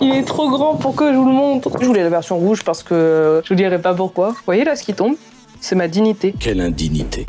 Il est trop grand pour que je vous le montre. Je voulais la version rouge parce que je vous dirai pas pourquoi. Vous voyez là ce qui tombe? C'est ma dignité. Quelle indignité.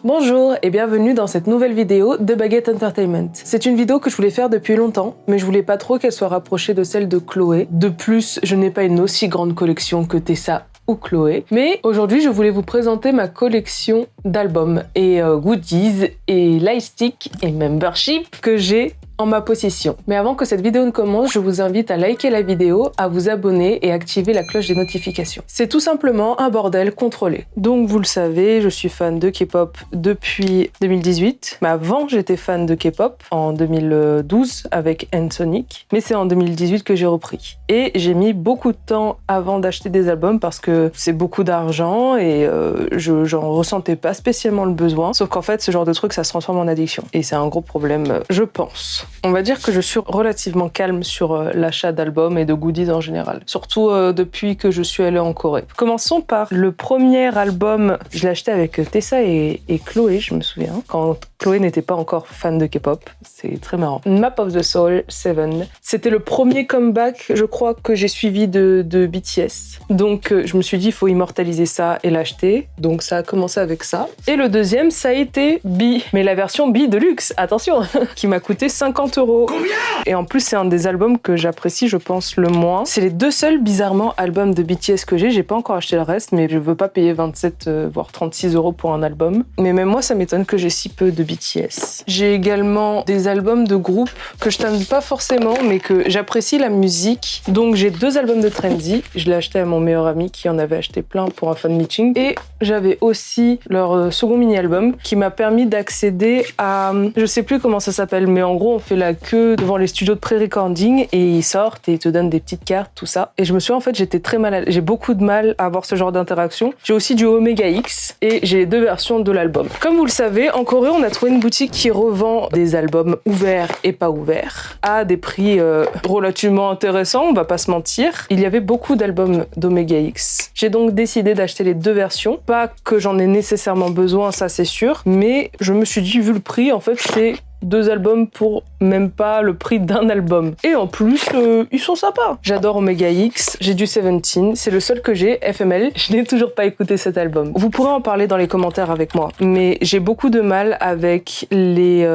Bonjour et bienvenue dans cette nouvelle vidéo de Baguette Entertainment. C'est une vidéo que je voulais faire depuis longtemps, mais je voulais pas trop qu'elle soit rapprochée de celle de Chloé. De plus, je n'ai pas une aussi grande collection que Tessa ou Chloé. Mais aujourd'hui, je voulais vous présenter ma collection d'albums et goodies et lightsticks et membership que j'ai en ma possession. Mais avant que cette vidéo ne commence, je vous invite à liker la vidéo, à vous abonner et activer la cloche des notifications. C'est tout simplement un bordel contrôlé. Donc vous le savez, je suis fan de K-pop depuis 2018. Mais avant, j'étais fan de K-pop en 2012 avec NSYNC. Mais c'est en 2018 que j'ai repris. Et j'ai mis beaucoup de temps avant d'acheter des albums parce que c'est beaucoup d'argent et j'en ressentais pas spécialement le besoin. Sauf qu'en fait, ce genre de truc, ça se transforme en addiction. Et c'est un gros problème, je pense. On va dire que je suis relativement calme sur l'achat d'albums et de goodies en général. Surtout depuis que je suis allée en Corée. Commençons par le premier album. Je l'ai acheté avec Tessa et Chloé, je me souviens. Quand Chloé n'était pas encore fan de K-pop. C'est très marrant. Map of the Soul 7. C'était le premier comeback, je crois, que j'ai suivi de BTS. Donc je me suis dit, il faut immortaliser ça et l'acheter. Donc ça a commencé avec ça. Et le deuxième, ça a été B. Mais la version B Deluxe, attention, qui m'a coûté 50 €. Combien? Et en plus, c'est un des albums que j'apprécie, je pense, le moins. C'est les deux seuls, bizarrement, albums de BTS que j'ai. J'ai pas encore acheté le reste, mais je veux pas payer 27, voire 36 € pour un album. Mais même moi, ça m'étonne que j'ai si peu de BTS. J'ai également des albums de groupes que je t'aime pas forcément, mais que j'apprécie la musique. Donc j'ai deux albums de Trendy. Je l'ai acheté à mon meilleur ami qui en avait acheté plein pour un fan meeting. Et j'avais aussi leur second mini-album qui m'a permis d'accéder à... Je sais plus comment ça s'appelle, mais en gros, on fait la queue devant les studios de pré-recording et ils sortent et ils te donnent des petites cartes, tout ça. Et je me souviens, en fait, j'étais très mal j'ai beaucoup de mal à avoir ce genre d'interaction. J'ai aussi du Omega X et j'ai les deux versions de l'album. Comme vous le savez, en Corée, on a trouvé une boutique qui revend des albums ouverts et pas ouverts à des prix relativement intéressants, on va pas se mentir. Il y avait beaucoup d'albums d'Omega X. J'ai donc décidé d'acheter les deux versions. Pas que j'en ai nécessairement besoin, ça c'est sûr, mais je me suis dit, vu le prix, en fait, c'est deux albums pour même pas le prix d'un album. Et en plus, ils sont sympas. J'adore Omega X, j'ai du 17, c'est le seul que j'ai, FML. Je n'ai toujours pas écouté cet album. Vous pourrez en parler dans les commentaires avec moi, mais j'ai beaucoup de mal avec les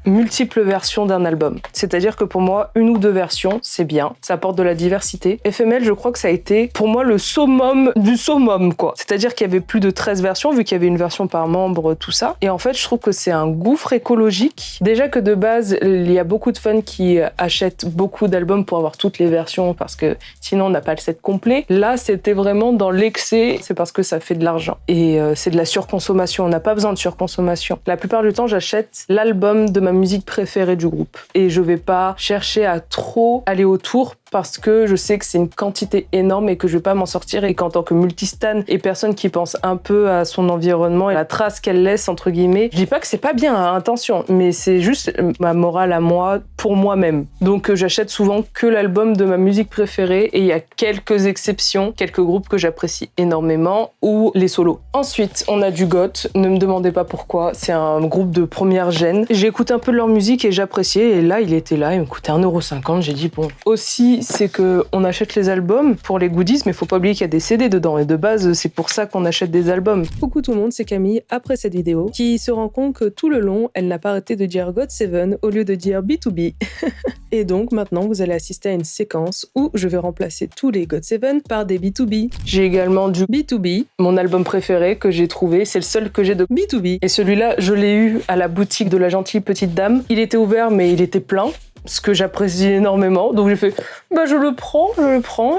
multiples versions d'un album. C'est-à-dire que pour moi, une ou deux versions, c'est bien. Ça apporte de la diversité. FML, je crois que ça a été, pour moi, le summum du summum, quoi. C'est-à-dire qu'il y avait plus de 13 versions, vu qu'il y avait une version par membre, tout ça. Et en fait, je trouve que c'est un gouffre écologique. Déjà que de base, il y a beaucoup de fans qui achètent beaucoup d'albums pour avoir toutes les versions parce que sinon on n'a pas le set complet. Là, c'était vraiment dans l'excès, c'est parce que ça fait de l'argent. Et c'est de la surconsommation, on n'a pas besoin de surconsommation. La plupart du temps, j'achète l'album de ma musique préférée du groupe. Et je vais pas chercher à trop aller autour parce que je sais que c'est une quantité énorme et que je vais pas m'en sortir et qu'en tant que multistan et personne qui pense un peu à son environnement et la trace qu'elle laisse, entre guillemets, je dis pas que c'est pas bien, hein, attention, mais c'est juste ma morale à moi, pour moi-même. Donc j'achète souvent que l'album de ma musique préférée et il y a quelques exceptions, quelques groupes que j'apprécie énormément ou les solos. Ensuite, on a du goth, ne me demandez pas pourquoi, c'est un groupe de première gêne. J'ai écouté un peu de leur musique et j'appréciais et là, il était là, il me coûtait 1,50 €, j'ai dit bon. Aussi, c'est que on achète les albums pour les goodies, mais faut pas oublier qu'il y a des CD dedans. Et de base, c'est pour ça qu'on achète des albums. Coucou tout le monde, c'est Camille, après cette vidéo, qui se rend compte que tout le long, elle n'a pas arrêté de dire GOT7 au lieu de dire B2B. Et donc, maintenant, vous allez assister à une séquence où je vais remplacer tous les GOT7 par des B2B. J'ai également du B2B, mon album préféré que j'ai trouvé. C'est le seul que j'ai de B2B. Et celui-là, je l'ai eu à la boutique de la gentille petite dame. Il était ouvert, mais il était plein. Ce que j'apprécie énormément. Donc j'ai fait, bah je le prends.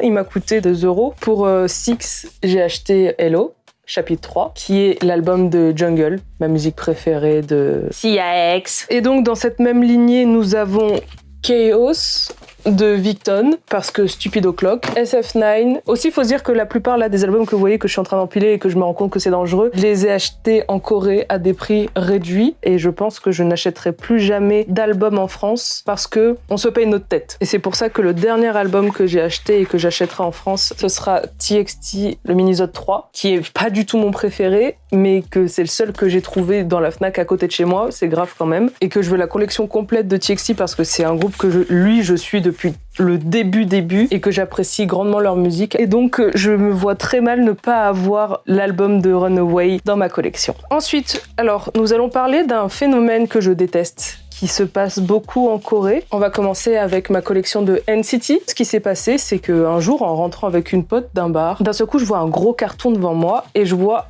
Il m'a coûté 2 €. Pour Six, j'ai acheté Hello, chapitre 3, qui est l'album de Jungle, ma musique préférée de CIX. Et donc dans cette même lignée, nous avons Chaos, de Victon, parce que Stupid O'Clock, SF9. Aussi, il faut se dire que la plupart là, des albums que vous voyez que je suis en train d'empiler et que je me rends compte que c'est dangereux, je les ai achetés en Corée à des prix réduits et je pense que je n'achèterai plus jamais d'album en France parce que on se paye notre tête. Et c'est pour ça que le dernier album que j'ai acheté et que j'achèterai en France, ce sera TXT, le Minisode 3, qui est pas du tout mon préféré, mais que c'est le seul que j'ai trouvé dans la Fnac à côté de chez moi, c'est grave quand même, et que je veux la collection complète de TXT parce que c'est un groupe que je suis depuis le début et que j'apprécie grandement leur musique et donc je me vois très mal ne pas avoir l'album de Runaway dans ma collection. Ensuite, alors nous allons parler d'un phénomène que je déteste qui se passe beaucoup en Corée. On va commencer avec ma collection de NCT. Ce qui s'est passé, c'est qu'un jour, en rentrant avec une pote d'un bar, d'un seul coup, je vois un gros carton devant moi et je vois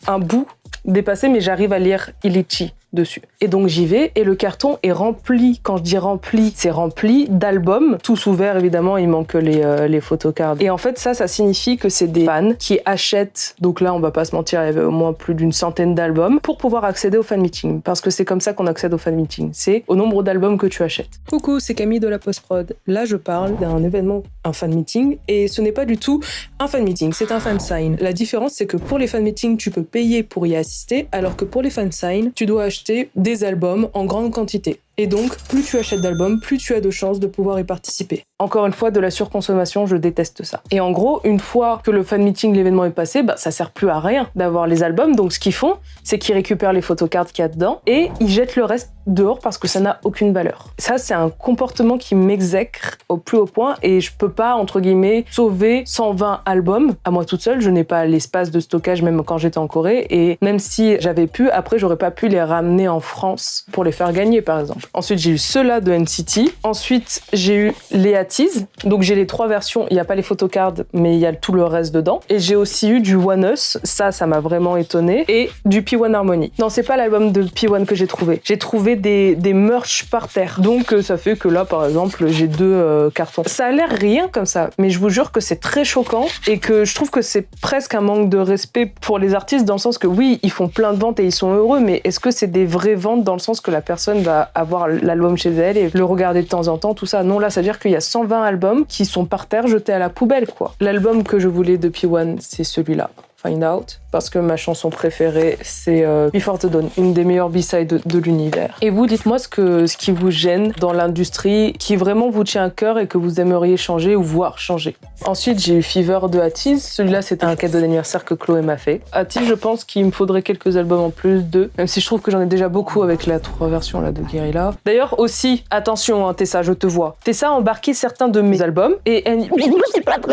un bout dépassé, mais j'arrive à lire Ilichi dessus. Et donc j'y vais et le carton est rempli, quand je dis rempli, c'est rempli d'albums, tous ouverts évidemment, il manque les photocards. Et en fait ça signifie que c'est des fans qui achètent, donc là on va pas se mentir, il y avait au moins plus d'une centaine d'albums, pour pouvoir accéder au fan meeting, parce que c'est comme ça qu'on accède au fan meeting, c'est au nombre d'albums que tu achètes. Coucou, c'est Camille de la post-prod. Là je parle d'un événement, un fan meeting, et ce n'est pas du tout un fan meeting, c'est un fan sign. La différence c'est que pour les fan meetings tu peux payer pour y assister, alors que pour les fan sign, tu dois acheter des albums en grande quantité. Et donc, plus tu achètes d'albums, plus tu as de chances de pouvoir y participer. Encore une fois, de la surconsommation, je déteste ça. Et en gros, une fois que le fan meeting, l'événement est passé, ça sert plus à rien d'avoir les albums. Donc ce qu'ils font, c'est qu'ils récupèrent les photocards qu'il y a dedans et ils jettent le reste dehors parce que ça n'a aucune valeur. Ça, c'est un comportement qui m'exècre au plus haut point et je peux pas, entre guillemets, sauver 120 albums à moi toute seule. Je n'ai pas l'espace de stockage même quand j'étais en Corée et même si j'avais pu, après, j'aurais pas pu les ramener en France pour les faire gagner, par exemple. Ensuite, j'ai eu ceux-là de NCT. Ensuite, j'ai eu les Atties. Donc, j'ai les 3 versions. Il n'y a pas les photocards, mais il y a tout le reste dedans. Et j'ai aussi eu du One Us. Ça m'a vraiment étonné. Et du P1 Harmony. Non, c'est pas l'album de P1 que j'ai trouvé. J'ai trouvé des merch par terre. Donc, ça fait que là, par exemple, j'ai 2 cartons. Ça a l'air rien comme ça, mais je vous jure que c'est très choquant et que je trouve que c'est presque un manque de respect pour les artistes dans le sens que oui, ils font plein de ventes et ils sont heureux, mais est-ce que c'est des vraies ventes dans le sens que la personne va avoir l'album chez elle et le regarder de temps en temps, tout ça? Non, là, ça veut dire qu'il y a 120 albums qui sont par terre jetés à la poubelle, quoi. L'album que je voulais de P1, c'est celui-là. Find Out, parce que ma chanson préférée, c'est Before the Dawn, une des meilleures B-sides de l'univers. Et vous, dites-moi ce qui vous gêne dans l'industrie, qui vraiment vous tient à cœur et que vous aimeriez changer ou voir changer. Ensuite, j'ai eu Fever de Atties. Celui-là, c'était un cadeau d'anniversaire que Chloé m'a fait. Atties, je pense qu'il me faudrait quelques albums en plus même si je trouve que j'en ai déjà beaucoup avec la 3 version là de Guerrilla. D'ailleurs, aussi, attention, Tessa, je te vois. Tessa a embarqué certains de mes albums et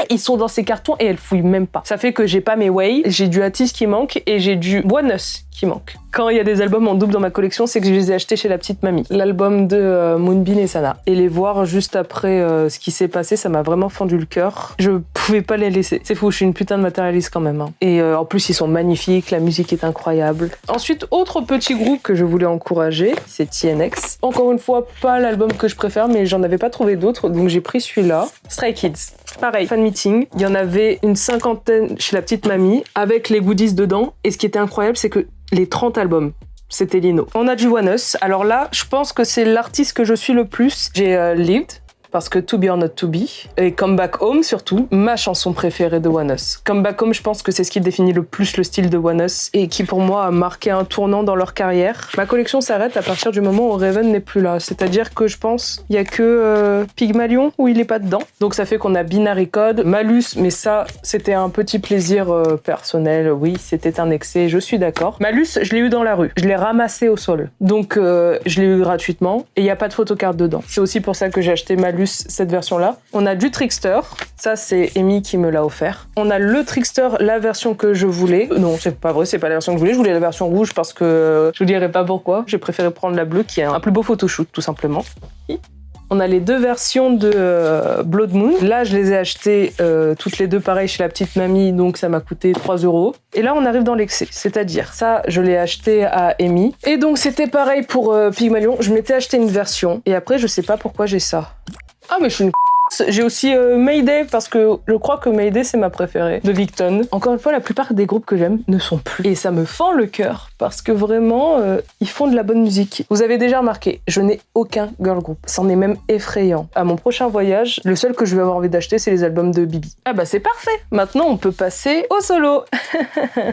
ils sont dans ses cartons et elle fouille même pas. Ça fait que j'ai pas mes Way, j'ai du Atties qui manque et j'ai du One Us qui manque. Quand il y a des albums en double dans ma collection, c'est que je les ai achetés chez la petite mamie. L'album de Moonbin et Sana. Et les voir juste après ce qui s'est passé, ça m'a vraiment fendu le cœur. Je pouvais pas les laisser. C'est fou, je suis une putain de matérialiste quand même. Et en plus, ils sont magnifiques, la musique est incroyable. Ensuite, autre petit groupe que je voulais encourager, c'est TNX. Encore une fois, pas l'album que je préfère, mais j'en avais pas trouvé d'autres, donc j'ai pris celui-là. Stray Kids. Pareil, fan meeting. Il y en avait une 50aine chez la petite mamie, avec les goodies dedans. Et ce qui était incroyable, c'est que les 30 albums, c'était Lino. On a du One Us. Alors là, je pense que c'est l'artiste que je suis le plus. J'ai Lived, parce que To Be or Not To Be, et Come Back Home surtout, ma chanson préférée de One Us. Come Back Home, je pense que c'est ce qui définit le plus le style de One Us, et qui pour moi a marqué un tournant dans leur carrière. Ma collection s'arrête à partir du moment où Raven n'est plus là, c'est-à-dire que je pense il y a que Pygmalion où il est pas dedans. Donc ça fait qu'on a Binary Code, Malus, mais ça c'était un petit plaisir personnel, oui, c'était un excès, je suis d'accord. Malus, je l'ai eu dans la rue, je l'ai ramassé au sol, donc je l'ai eu gratuitement, et il n'y a pas de photocard dedans. C'est aussi pour ça que j'ai acheté Malus, cette version-là. On a du Trickster, ça c'est Amy qui me l'a offert. On a le Trickster, la version que je voulais. Non, c'est pas vrai, c'est pas la version que je voulais la version rouge parce que je vous dirai pas pourquoi. J'ai préféré prendre la bleue qui est un plus beau photoshoot, tout simplement. On a les 2 versions de Blood Moon. Là, je les ai achetées toutes les 2 pareil chez la petite mamie, donc ça m'a coûté 3 €. Et là, on arrive dans l'excès, c'est-à-dire ça, je l'ai acheté à Amy. Et donc, c'était pareil pour Pygmalion. Je m'étais acheté une version et après, je sais pas pourquoi j'ai ça. Ah, mais je suis une Force. J'ai aussi Mayday parce que je crois que Mayday c'est ma préférée de Victon. Encore une fois, la plupart des groupes que j'aime ne sont plus. Et ça me fend le cœur parce que vraiment, ils font de la bonne musique. Vous avez déjà remarqué, je n'ai aucun girl group. C'en est même effrayant. À mon prochain voyage, le seul que je vais avoir envie d'acheter, c'est les albums de Bibi. Ah bah c'est parfait. Maintenant, on peut passer au solo.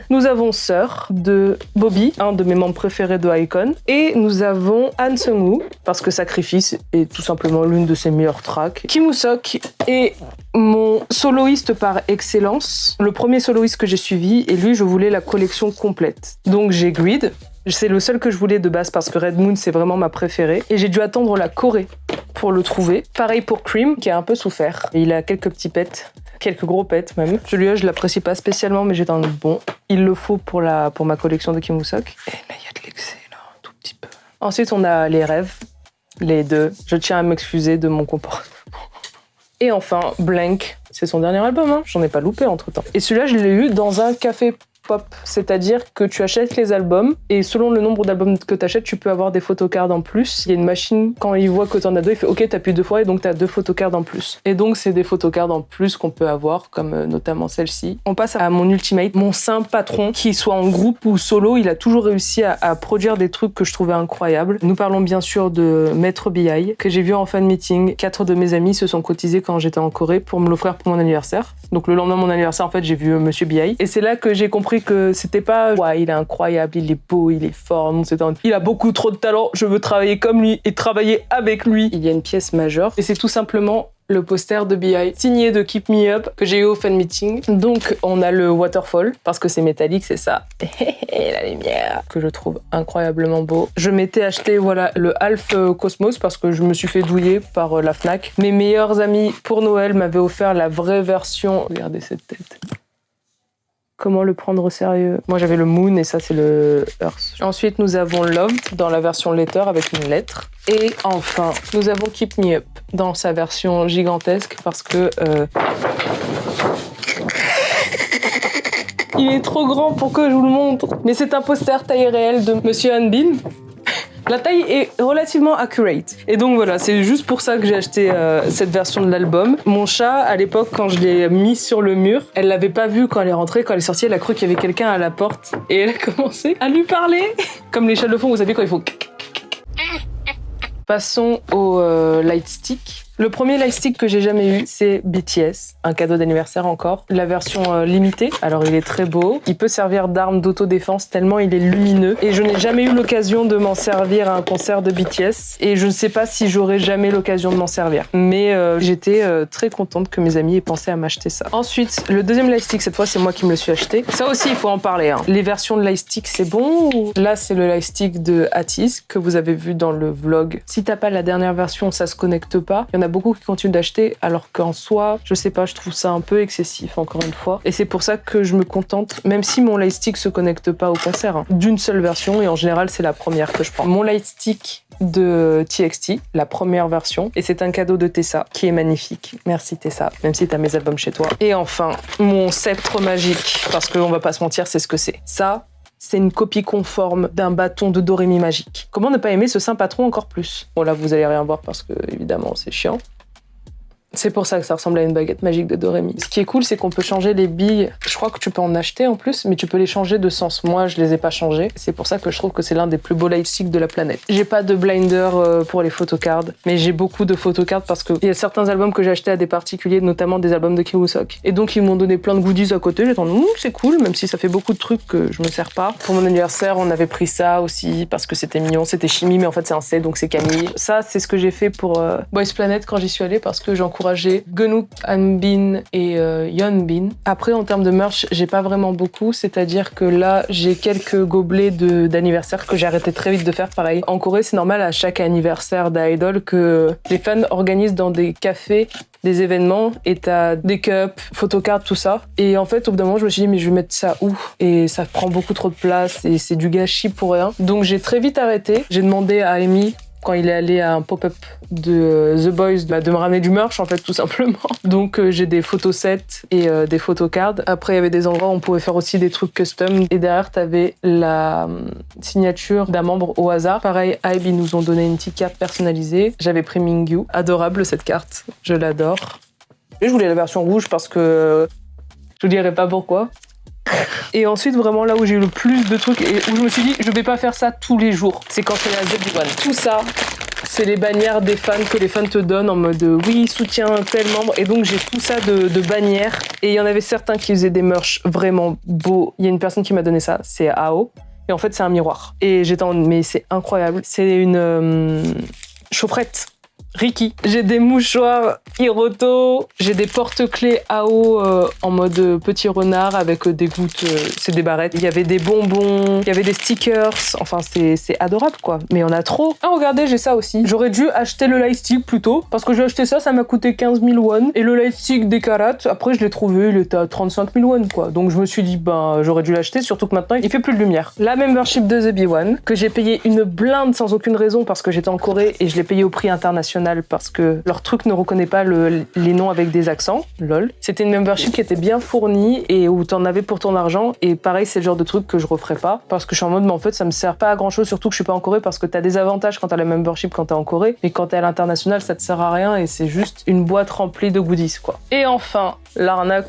Nous avons Sœur de Bobby, un de mes membres préférés de iKON. Et nous avons Han Seung-woo, parce que Sacrifice est tout simplement l'une de ses meilleures tracks. Kim Woo-seok est mon soloiste par excellence. Le premier soloiste que j'ai suivi, et lui, je voulais la collection complète. Donc j'ai Greed. C'est le seul que je voulais de base parce que Red Moon, c'est vraiment ma préférée. Et j'ai dû attendre la Corée pour le trouver. Pareil pour Cream, qui a un peu souffert. Et il a quelques petits pets. Quelques gros pets même. Celui-là, je l'apprécie pas spécialement, mais j'ai un bon. Il le faut pour ma collection de Kim Woo-seok. Et là, il y a de l'excès, là, un tout petit peu. Ensuite, on a les rêves. Les deux. Je tiens à m'excuser de mon comportement. Et enfin, Blank. C'est son dernier album, hein. J'en ai pas loupé entre-temps. Et celui-là, je l'ai eu dans un café pop, c'est-à-dire que tu achètes les albums et selon le nombre d'albums que tu achètes, tu peux avoir des photocards en plus. Il y a une machine, quand il voit que tu en as deux, il fait OK, t'appuies 2 fois et donc tu as 2 photocards en plus. Et donc, c'est des photocards en plus qu'on peut avoir, comme notamment celle-ci. On passe à mon ultimate, mon saint patron, qu'il soit en groupe ou solo, il a toujours réussi à produire des trucs que je trouvais incroyables. Nous parlons bien sûr de Maître B.I, que j'ai vu en fan meeting. 4 de mes amis se sont cotisés quand j'étais en Corée pour me l'offrir pour mon anniversaire. Donc le lendemain de mon anniversaire, en fait, j'ai vu Monsieur B.I. Et c'est là que j'ai compris que c'était pas ouais, il est incroyable, il est beau, il est fort, non, il a beaucoup trop de talent, je veux travailler comme lui et travailler avec lui. Il y a une pièce majeure et c'est tout simplement le poster de B.I. signé de Keep Me Up que j'ai eu au fan meeting. Donc on a le Waterfall parce que c'est métallique, c'est ça. Et la lumière que je trouve incroyablement beau. Je m'étais acheté voilà le Half Cosmos parce que je me suis fait douiller par la Fnac. Mes meilleurs amis pour Noël m'avaient offert la vraie version. Regardez cette tête. Comment le prendre au sérieux? Moi j'avais le Moon et ça c'est le Earth. Ensuite nous avons Loved dans la version letter avec une lettre. Et enfin nous avons Keep Me Up dans sa version gigantesque parce que il est trop grand pour que je vous le montre. Mais c'est un poster taille réelle de Monsieur Hanbin. La taille est relativement accurate. Et donc voilà, c'est juste pour ça que j'ai acheté cette version de l'album. Mon chat, à l'époque, quand je l'ai mis sur le mur, elle l'avait pas vu quand elle est rentrée. Quand elle est sortie, elle a cru qu'il y avait quelqu'un à la porte. Et elle a commencé à lui parler. Comme les chats le font, vous savez quand il faut... Passons au light stick. Le premier lightstick que j'ai jamais eu, c'est BTS, un cadeau d'anniversaire encore. La version limitée, alors il est très beau. Il peut servir d'arme d'autodéfense tellement il est lumineux. Et je n'ai jamais eu l'occasion de m'en servir à un concert de BTS. Et je ne sais pas si j'aurai jamais l'occasion de m'en servir. Mais j'étais très contente que mes amis aient pensé à m'acheter ça. Ensuite, le deuxième lightstick, cette fois c'est moi qui me le suis acheté. Ça aussi, il faut en parler. Hein. Les versions de lightstick, c'est bon ou... Là, c'est le lightstick de Atis que vous avez vu dans le vlog. Si t'as pas la dernière version, ça se connecte pas. Il y en a beaucoup qui continuent d'acheter alors qu'en soi, je sais pas, je trouve ça un peu excessif encore une fois. Et c'est pour ça que je me contente, même si mon lightstick se connecte pas au concert, hein, d'une seule version et en général c'est la première que je prends. Mon lightstick de TXT, la première version, et c'est un cadeau de Tessa qui est magnifique. Merci Tessa, même si t'as mes albums chez toi. Et enfin, mon sceptre magique, parce qu'on va pas se mentir, c'est ce que c'est. Ça, c'est une copie conforme d'un bâton de Doremi magique. Comment ne pas aimer ce saint patron encore plus? Bon là, vous allez rien voir parce que, évidemment, c'est chiant. C'est pour ça que ça ressemble à une baguette magique de Doremi. Ce qui est cool, c'est qu'on peut changer les billes. Je crois que tu peux en acheter en plus, mais tu peux les changer de sens. Moi, je les ai pas changées. C'est pour ça que je trouve que c'est l'un des plus beaux lightsticks de la planète. J'ai pas de blinder pour les photocards, mais j'ai beaucoup de photocards parce que il y a certains albums que j'ai achetés à des particuliers, notamment des albums de Kim Woo-seok. Et donc, ils m'ont donné plein de goodies à côté. J'étais en c'est cool, même si ça fait beaucoup de trucs que je me sers pas. Pour mon anniversaire, on avait pris ça aussi parce que c'était mignon. C'était Chimie, mais en fait, c'est un C, donc c'est Camille. Ça, c'est ce que j'ai fait pour Boys Planet quand j'y suis allée parce que j'encourageais Gunwook, Hanbin et Yeonbin. Après, en termes de merch, j'ai pas vraiment beaucoup, c'est-à-dire que là, j'ai quelques gobelets d'anniversaire que j'ai arrêté très vite de faire. Pareil, en Corée, c'est normal à chaque anniversaire d'idol que les fans organisent dans des cafés des événements et t'as des cups, photocards, tout ça. Et en fait, au bout d'un moment, je me suis dit, mais je vais mettre ça où? Et ça prend beaucoup trop de place et c'est du gâchis pour rien. Donc j'ai très vite arrêté. J'ai demandé à Amy quand il est allé à un pop-up de The Boys, de me ramener du merch en fait tout simplement. Donc j'ai des photosets et des photocards. Après il y avait des endroits où on pouvait faire aussi des trucs custom et derrière t'avais la signature d'un membre au hasard. Pareil, Hybe, ils nous ont donné une petite carte personnalisée. J'avais pris Mingyu. Adorable cette carte, je l'adore. Et je voulais la version rouge parce que je vous dirai pas pourquoi. Et ensuite, vraiment là où j'ai eu le plus de trucs et où je me suis dit, je vais pas faire ça tous les jours, c'est quand c'est la ZB1. Tout ça, c'est les bannières des fans que les fans te donnent en mode oui, soutien tel membre. Et donc j'ai tout ça de bannières. Et il y en avait certains qui faisaient des merch vraiment beaux. Il y a une personne qui m'a donné ça, c'est Ao. Et en fait, c'est un miroir. Et j'étais en mais c'est incroyable. C'est une chaufferette. Ricky. J'ai des mouchoirs Hiroto, j'ai des porte-clés AO en mode petit renard avec des gouttes, c'est des barrettes. Il y avait des bonbons, il y avait des stickers, enfin c'est adorable quoi. Mais on a trop. Ah regardez, j'ai ça aussi. J'aurais dû acheter le lightstick plutôt, parce que j'ai acheté ça, ça m'a coûté 15 000 won. Et le lightstick des Karat, après je l'ai trouvé, il était à 35 000 won quoi. Donc je me suis dit, ben j'aurais dû l'acheter, surtout que maintenant il fait plus de lumière. La membership de The B1, que j'ai payé une blinde sans aucune raison parce que j'étais en Corée et je l'ai payé au prix international parce que leur truc ne reconnaît pas les noms avec des accents, lol. C'était une membership qui était bien fournie et où t'en avais pour ton argent et pareil c'est le genre de truc que je referais pas parce que je suis en mode mais en fait ça me sert pas à grand chose, surtout que je suis pas en Corée parce que t'as des avantages quand t'as la membership quand t'es en Corée, mais quand t'es à l'international ça te sert à rien et c'est juste une boîte remplie de goodies quoi. Et enfin, l'arnaque,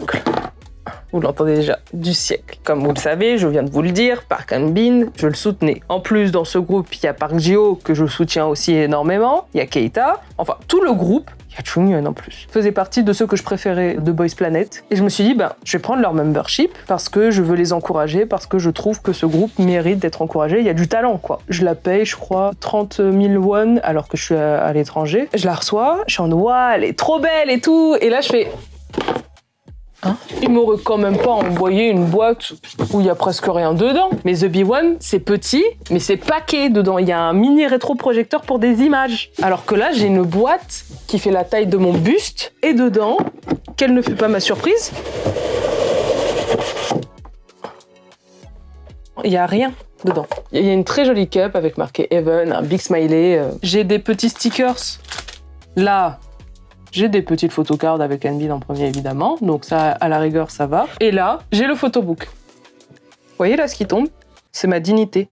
vous l'entendez déjà, du siècle. Comme vous le savez, je viens de vous le dire, Park Han-bin, je le soutenais. En plus, dans ce groupe, il y a Park Ji-ho, que je soutiens aussi énormément, il y a Keita, enfin, tout le groupe, il y a Chung-yeon en plus, faisait partie de ceux que je préférais de Boys Planet. Et je me suis dit, ben, je vais prendre leur membership parce que je veux les encourager, parce que je trouve que ce groupe mérite d'être encouragé. Il y a du talent, quoi. Je la paye, je crois, 30 000 won alors que je suis à l'étranger. Je la reçois, je suis en ouah, elle est trop belle et tout. Et là, je fais... Hein, ils m'auraient quand même pas envoyé une boîte où il y a presque rien dedans. Mais The B1, c'est petit, mais c'est paquet dedans. Il y a un mini rétroprojecteur pour des images. Alors que là, j'ai une boîte qui fait la taille de mon buste. Et dedans, quelle ne fait pas ma surprise, il y a rien dedans. Il y a une très jolie cup avec marqué Heaven, un big smiley. J'ai des petits stickers. Là, j'ai des petites photocards avec Han-bin en premier évidemment, donc ça à la rigueur ça va. Et là, j'ai le photobook. Vous voyez là ce qui tombe? C'est ma dignité.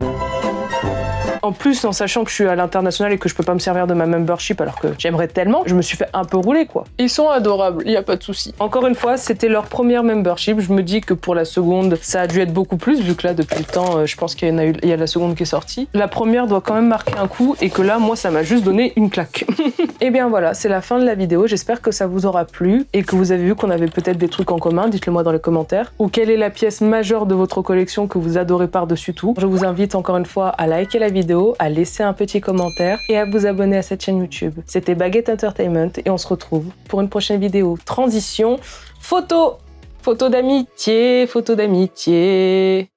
En plus, en sachant que je suis à l'international et que je peux pas me servir de ma membership alors que j'aimerais tellement, je me suis fait un peu rouler quoi. Ils sont adorables, il y a pas de souci. Encore une fois, c'était leur première membership. Je me dis que pour la seconde, ça a dû être beaucoup plus vu que là depuis le temps, je pense qu'il y a la seconde qui est sortie. La première doit quand même marquer un coup et que là, moi, ça m'a juste donné une claque. Et bien voilà, c'est la fin de la vidéo. J'espère que ça vous aura plu et que vous avez vu qu'on avait peut-être des trucs en commun. Dites-le moi dans les commentaires. Ou quelle est la pièce majeure de votre collection que vous adorez par-dessus tout. Je vous invite encore une fois à liker la vidéo, à laisser un petit commentaire et à vous abonner à cette chaîne YouTube. C'était Baguette Entertainment et on se retrouve pour une prochaine vidéo. Transition, photo d'amitié, photo d'amitié.